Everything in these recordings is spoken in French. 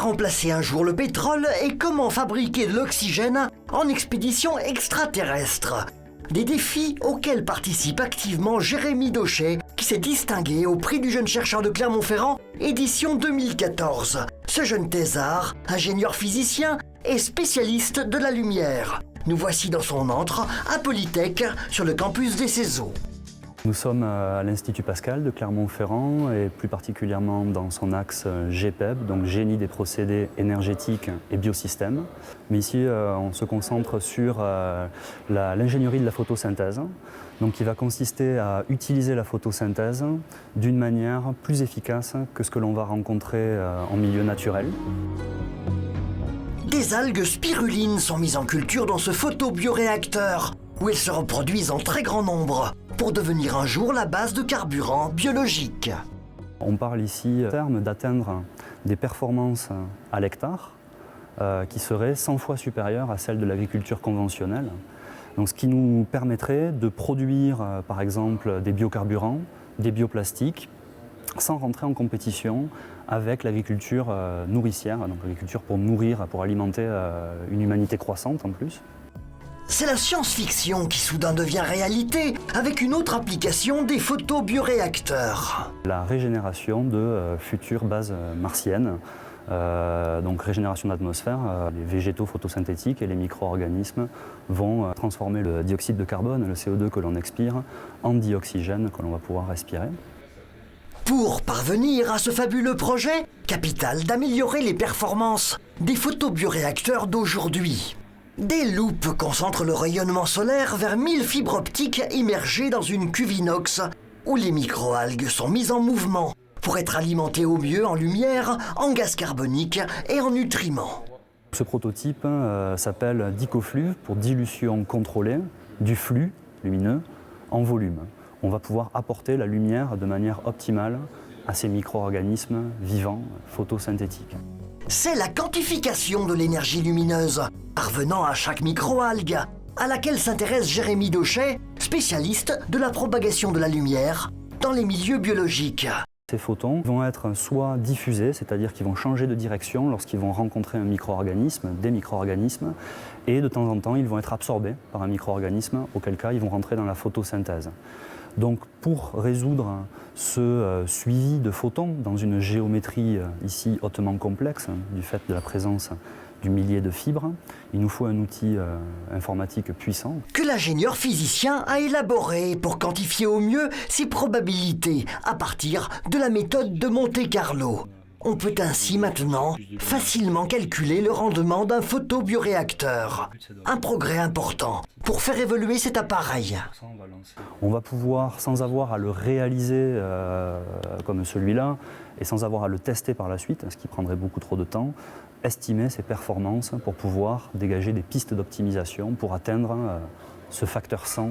remplacer un jour le pétrole et comment fabriquer de l'oxygène en expédition extraterrestre. Des défis auxquels participe activement Jérémy Dauchet, qui s'est distingué au prix du jeune chercheur de Clermont-Ferrand, édition 2014. Ce jeune thésard, ingénieur physicien et spécialiste de la lumière. Nous voici dans son antre à Polytech, sur le campus des Cézaux. Nous sommes à l'Institut Pascal de Clermont-Ferrand et plus particulièrement dans son axe GPEB, donc génie des procédés énergétiques et biosystèmes. Mais ici, on se concentre sur l'ingénierie de la photosynthèse, donc qui va consister à utiliser la photosynthèse d'une manière plus efficace que ce que l'on va rencontrer en milieu naturel. Des algues spirulines sont mises en culture dans ce photobioréacteur, où elles se reproduisent en très grand nombre, pour devenir un jour la base de carburant biologique. On parle ici en termes d'atteindre des performances à l'hectare qui seraient 100 fois supérieures à celles de l'agriculture conventionnelle. Donc, ce qui nous permettrait de produire par exemple des biocarburants, des bioplastiques, sans rentrer en compétition avec l'agriculture nourricière, donc l'agriculture pour nourrir, pour alimenter une humanité croissante en plus. C'est la science-fiction qui soudain devient réalité avec une autre application des photobioréacteurs. La régénération de futures bases martiennes, donc régénération d'atmosphère, les végétaux photosynthétiques et les micro-organismes vont transformer le dioxyde de carbone, le CO2 que l'on expire, en dioxygène que l'on va pouvoir respirer. Pour parvenir à ce fabuleux projet, capital d'améliorer les performances des photobioréacteurs d'aujourd'hui. Des loupes concentrent le rayonnement solaire vers 1000 fibres optiques immergées dans une cuve inox où les microalgues sont mises en mouvement pour être alimentées au mieux en lumière, en gaz carbonique et en nutriments. Ce prototype s'appelle Dicoflux pour dilution contrôlée du flux lumineux en volume. On va pouvoir apporter la lumière de manière optimale à ces micro-organismes vivants photosynthétiques. C'est la quantification de l'énergie lumineuse, parvenant à chaque microalgue, à laquelle s'intéresse Jérémy Dauchet, spécialiste de la propagation de la lumière dans les milieux biologiques. Ces photons vont être soit diffusés, c'est-à-dire qu'ils vont changer de direction lorsqu'ils vont rencontrer un micro-organisme, des micro-organismes, et de temps en temps ils vont être absorbés par un micro-organisme, auquel cas ils vont rentrer dans la photosynthèse. Donc pour résoudre ce suivi de photons dans une géométrie ici hautement complexe, du fait de la présence du millier de fibres, il nous faut un outil informatique puissant. Que l'ingénieur physicien a élaboré pour quantifier au mieux ces probabilités à partir de la méthode de Monte-Carlo. On peut ainsi maintenant facilement calculer le rendement d'un photobioréacteur. Un progrès important pour faire évoluer cet appareil. On va pouvoir, sans avoir à le réaliser comme celui-là, et sans avoir à le tester par la suite, ce qui prendrait beaucoup trop de temps, estimer ses performances pour pouvoir dégager des pistes d'optimisation pour atteindre ce facteur 100.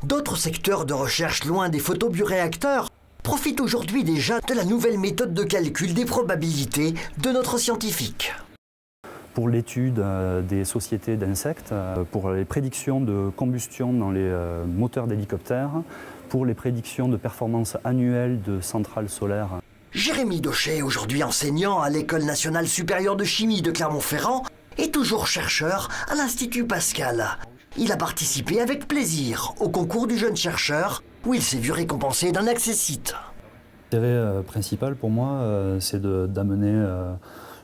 D'autres secteurs de recherche loin des photobioréacteurs profitent aujourd'hui déjà de la nouvelle méthode de calcul des probabilités de notre scientifique. Pour l'étude des sociétés d'insectes, pour les prédictions de combustion dans les moteurs d'hélicoptères, pour les prédictions de performance annuelle de centrales solaires. Jérémy Dauchet, aujourd'hui enseignant à l'École nationale supérieure de chimie de Clermont-Ferrand, est toujours chercheur à l'Institut Pascal. Il a participé avec plaisir au concours du jeune chercheur, où il s'est vu récompensé d'un accessite. L'intérêt principal pour moi, c'est d'amener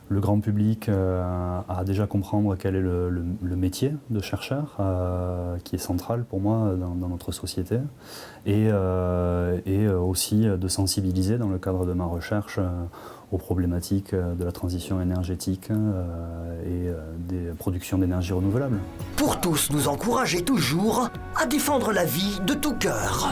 le grand public à déjà comprendre quel est le métier de chercheur, qui est central pour moi dans notre société, et aussi de sensibiliser dans le cadre de ma recherche aux problématiques de la transition énergétique et des productions d'énergie renouvelable. Pour tous nous encourager toujours à défendre la vie de tout cœur.